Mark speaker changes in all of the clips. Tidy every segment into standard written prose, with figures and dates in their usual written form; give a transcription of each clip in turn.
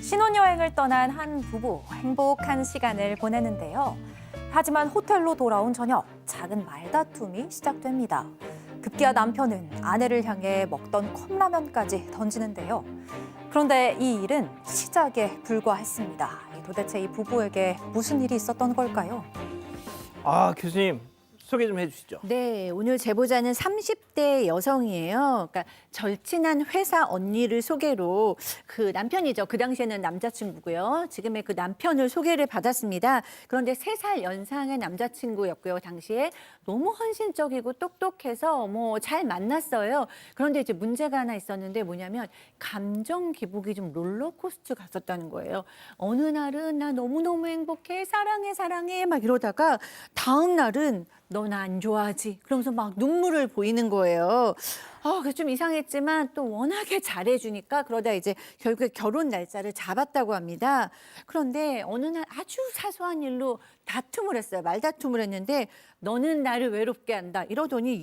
Speaker 1: 신혼여행을 떠난 한 부부, 행복한 시간을 보내는데요. 하지만 호텔로 돌아온 저녁, 작은 말다툼이 시작됩니다. 급기야 남편은 아내를 향해 먹던 컵라면까지 던지는데요. 그런데 이 일은 시작에 불과했습니다. 도대체 이 부부에게 무슨 일이 있었던 걸까요?
Speaker 2: 교수님 소개 좀 해주시죠.
Speaker 3: 네, 오늘 제보자는 30대 여성이에요. 그러니까 절친한 회사 언니를 소개로 그 남편이죠. 그 당시에는 남자친구고요. 지금의 그 남편을 소개를 받았습니다. 그런데 3살 연상의 남자친구였고요. 당시에 너무 헌신적이고 똑똑해서 뭐 잘 만났어요. 그런데 이제 문제가 하나 있었는데 뭐냐면 감정 기복이 좀 롤러코스터 갔었다는 거예요. 어느 날은 나 너무너무 행복해, 사랑해, 사랑해 막 이러다가 다음 날은 너 나 안 좋아하지? 그러면서 막 눈물을 보이는 거예요. 그게 좀 이상했지만 또 워낙에 잘해주니까 그러다 이제 결국에 결혼 날짜를 잡았다고 합니다. 그런데 어느 날 아주 사소한 일로 다툼을 했어요. 말다툼을 했는데 너는 나를 외롭게 한다. 이러더니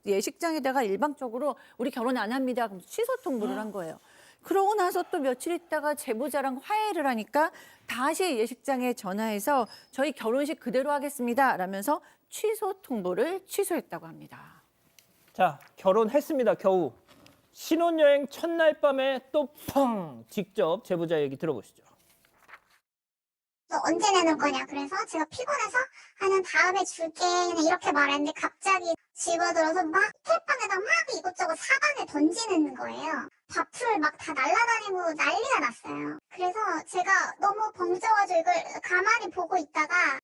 Speaker 3: 예식장에다가 일방적으로 우리 결혼 안 합니다. 그럼 취소 통보를 한 거예요. 그러고 나서 또 며칠 있다가 제보자랑 화해를 하니까 다시 예식장에 전화해서 저희 결혼식 그대로 하겠습니다. 라면서 취소 통보를 취소했다고 합니다.
Speaker 2: 자, 결혼했습니다. 겨우. 신혼여행 첫날 밤에 또 펑! 직접 제보자 얘기 들어보시죠.
Speaker 4: 너 언제 내놓을 거냐. 그래서 제가 피곤해서 한 다음에 줄게 그냥 이렇게 말했는데 갑자기 집어들어서 막 호텔방에다 막 이것저것 사방에 던지는 거예요. 밥풀 막 다 날아다니고 난리가 났어요. 그래서 제가 너무 벙쪄가지고 이걸 가만히 보고 있다가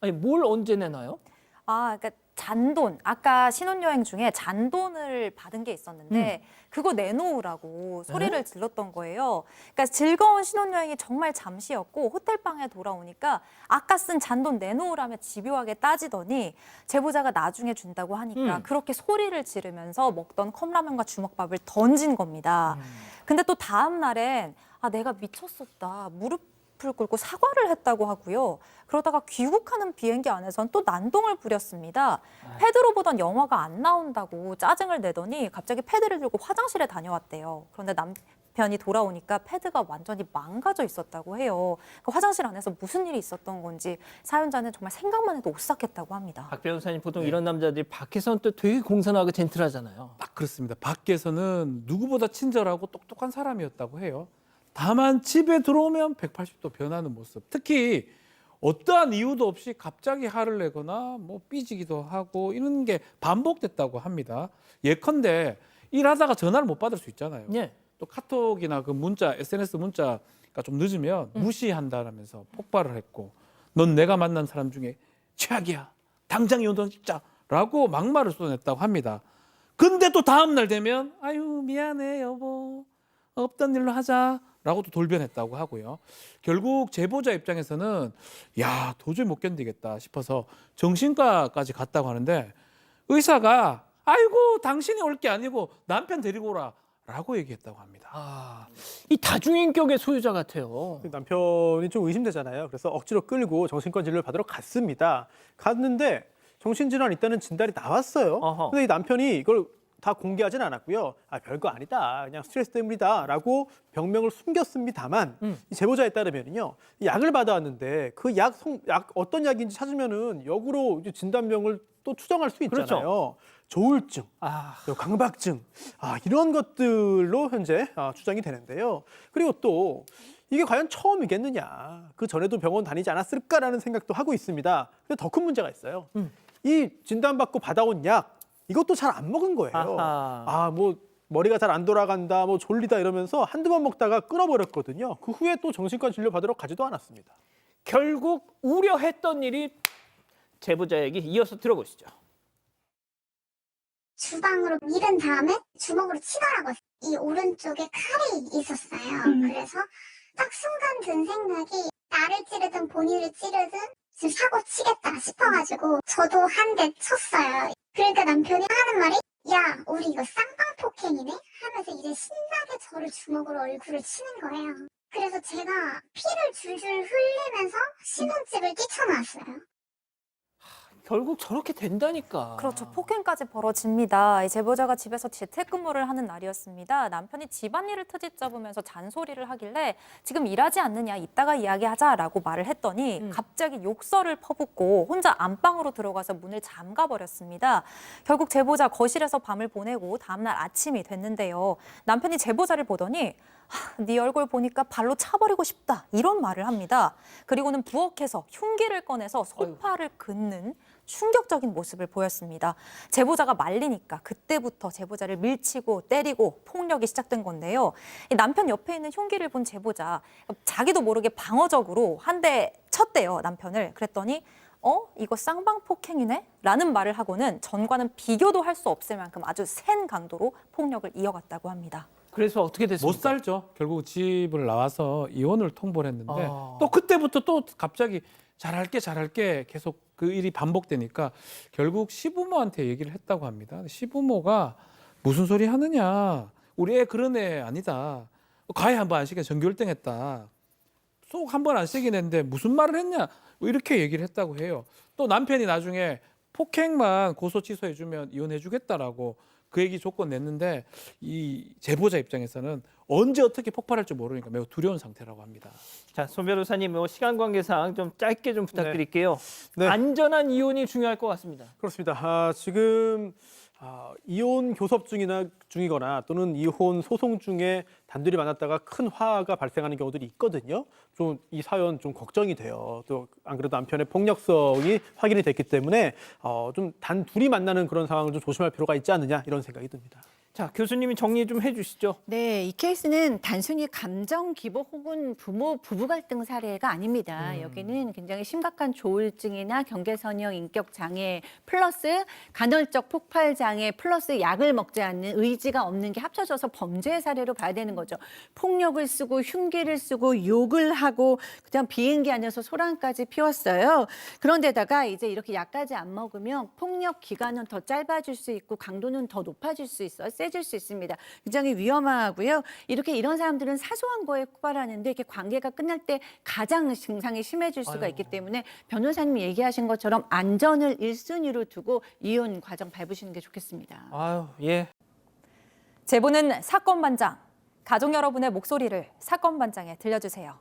Speaker 2: 아니, 뭘 언제 내나요?
Speaker 1: 그러니까 잔돈, 아까 신혼여행 중에 잔돈을 받은 게 있었는데 그거 내놓으라고 소리를 질렀던 거예요. 그러니까 즐거운 신혼여행이 정말 잠시였고 호텔방에 돌아오니까 아까 쓴 잔돈 내놓으라며 집요하게 따지더니 제보자가 나중에 준다고 하니까 그렇게 소리를 지르면서 먹던 컵라면과 주먹밥을 던진 겁니다. 근데 또 다음 날엔 내가 미쳤었다. 무릎을 꿇고 사과를 했다고 하고요. 그러다가 귀국하는 비행기 안에선 또 난동을 부렸습니다. 패드로 보던 영화가 안 나온다고 짜증을 내더니 갑자기 패드를 들고 화장실에 다녀왔대요. 그런데 남편이 돌아오니까 패드가 완전히 망가져 있었다고 해요. 그 화장실 안에서 무슨 일이 있었던 건지 사연자는 정말 생각만 해도 오싹했다고 합니다.
Speaker 2: 박 변호사님, 보통 이런 남자들이 밖에서는 또 되게 공손하고 젠틀하잖아요.
Speaker 5: 딱 그렇습니다. 밖에서는 누구보다 친절하고 똑똑한 사람이었다고 해요. 다만 집에 들어오면 180도 변하는 모습. 특히 어떠한 이유도 없이 갑자기 화를 내거나 뭐 삐지기도 하고 이런 게 반복됐다고 합니다. 예컨대 일하다가 전화를 못 받을 수 있잖아요.
Speaker 2: 예.
Speaker 5: 또 카톡이나 그 문자, SNS 문자가 좀 늦으면 무시한다라면서 폭발을 했고, 넌 내가 만난 사람 중에 최악이야. 당장 이혼 찍자라고 막말을 쏟아냈다고 합니다. 근데 또 다음 날 되면 아유 미안해 여보. 없던 일로 하자라고 또 돌변했다고 하고요. 결국 제보자 입장에서는 야 도저히 못 견디겠다 싶어서 정신과까지 갔다고 하는데 의사가 아이고 당신이 올 게 아니고 남편 데리고 오라라고 얘기했다고 합니다.
Speaker 2: 이 다중인격의 소유자 같아요.
Speaker 6: 남편이 좀 의심되잖아요. 그래서 억지로 끌고 정신과 진료를 받으러 갔습니다. 갔는데 정신질환 있다는 진단이 나왔어요.
Speaker 2: 어허.
Speaker 6: 근데 이 남편이 이걸 다 공개하진 않았고요. 별거 아니다. 그냥 스트레스 때문이다라고 병명을 숨겼습니다만 이 제보자에 따르면요. 약을 받아왔는데 그 약 어떤 약인지 찾으면은 역으로 이제 진단명을 또 추정할 수 있잖아요.
Speaker 2: 그렇죠.
Speaker 6: 조울증, 또 강박증, 이런 것들로 현재 추정이 되는데요. 그리고 또 이게 과연 처음이겠느냐. 그 전에도 병원 다니지 않았을까라는 생각도 하고 있습니다. 근데 더 큰 문제가 있어요. 이 진단받고 받아온 약 이것도 잘 안 먹은 거예요. 뭐 머리가 잘 안 돌아간다, 뭐 졸리다 이러면서 한두 번 먹다가 끊어버렸거든요. 그 후에 또 정신과 진료 받으러 가지도 않았습니다.
Speaker 2: 결국 우려했던 일이 제보자 얘기 이어서 들어보시죠.
Speaker 4: 주방으로 밀은 다음에 주먹으로 치더라고요. 이 오른쪽에 칼이 있었어요. 그래서 딱 순간 든 생각이 나를 찌르든 본인을 찌르든 지금 사고 치겠다 싶어가지고 저도 한 대 쳤어요. 그러니까 남편이 하는 말이 야 우리 이거 쌍방폭행이네 하면서 이제 신나게 저를 주먹으로 얼굴을 치는 거예요. 그래서 제가 피를 줄줄 흘리면서 신혼집을 뛰쳐나왔어요.
Speaker 2: 결국 저렇게 된다니까.
Speaker 1: 그렇죠. 폭행까지 벌어집니다. 이 제보자가 집에서 재택근무를 하는 날이었습니다. 남편이 집안일을 트집 잡으면서 잔소리를 하길래 지금 일하지 않느냐, 이따가 이야기하자라고 말을 했더니 갑자기 욕설을 퍼붓고 혼자 안방으로 들어가서 문을 잠가버렸습니다. 결국 제보자 거실에서 밤을 보내고 다음날 아침이 됐는데요. 남편이 제보자를 보더니 네 얼굴 보니까 발로 차버리고 싶다 이런 말을 합니다. 그리고는 부엌에서 흉기를 꺼내서 소파를 긋는 충격적인 모습을 보였습니다. 제보자가 말리니까 그때부터 제보자를 밀치고 때리고 폭력이 시작된 건데요. 이 남편 옆에 있는 흉기를 본 제보자 자기도 모르게 방어적으로 한 대 쳤대요, 남편을. 그랬더니 이거 쌍방폭행이네? 라는 말을 하고는 전과는 비교도 할 수 없을 만큼 아주 센 강도로 폭력을 이어갔다고 합니다.
Speaker 2: 그래서 어떻게 됐습니까?
Speaker 5: 못 살죠. 결국 집을 나와서 이혼을 통보를 했는데
Speaker 2: 아.
Speaker 5: 또 그때부터 또 갑자기 잘할게 계속 그 일이 반복되니까 결국 시부모한테 얘기를 했다고 합니다. 시부모가 무슨 소리 하느냐. 우리 애 그런 애 아니다. 과외 한 번 안 시켜 전교 1등 했다. 속 한 번 안 세긴 했는데 무슨 말을 했냐. 뭐 이렇게 얘기를 했다고 해요. 또 남편이 나중에 폭행만 고소 취소해주면 이혼해주겠다라고 그 얘기 조건 냈는데 이 제보자 입장에서는 언제 어떻게 폭발할지 모르니까 매우 두려운 상태라고 합니다.
Speaker 2: 자, 손 변호사님, 시간 관계상 좀 짧게 좀 부탁드릴게요.
Speaker 6: 네.
Speaker 2: 안전한 이혼이 중요할 것 같습니다.
Speaker 6: 그렇습니다. 지금 이혼 교섭 중이거나 또는 이혼 소송 중에 단둘이 만났다가 큰 화가 발생하는 경우들이 있거든요. 좀 이 사연 좀 걱정이 돼요. 또 안 그래도 남편의 폭력성이 확인이 됐기 때문에 좀 단둘이 만나는 그런 상황을 좀 조심할 필요가 있지 않느냐 이런 생각이 듭니다.
Speaker 2: 자, 교수님이 정리 좀 해주시죠.
Speaker 3: 네, 이 케이스는 단순히 감정 기복 혹은 부부 갈등 사례가 아닙니다. 여기는 굉장히 심각한 조울증이나 경계선형 인격 장애 플러스 간헐적 폭발 장애 플러스 약을 먹지 않는 의지가 없는 게 합쳐져서 범죄 사례로 봐야 되는 거죠. 폭력을 쓰고 흉기를 쓰고 욕을 하고 그다음 비행기 안에서 소란까지 피웠어요. 그런데다가 이제 이렇게 약까지 안 먹으면 폭력 기간은 더 짧아질 수 있고 강도는 더 높아질 수 있어요. 세질 수 있습니다. 굉장히 위험하고요. 이런 사람들은 사소한 거에 고발하는데 이렇게 관계가 끝날 때 가장 증상이 심해질 수가 있기 때문에 변호사님이 얘기하신 것처럼 안전을 1순위로 두고 이혼 과정 밟으시는 게 좋겠습니다.
Speaker 2: 아유, 예.
Speaker 1: 제보는 사건반장. 가족 여러분의 목소리를 사건반장에 들려주세요.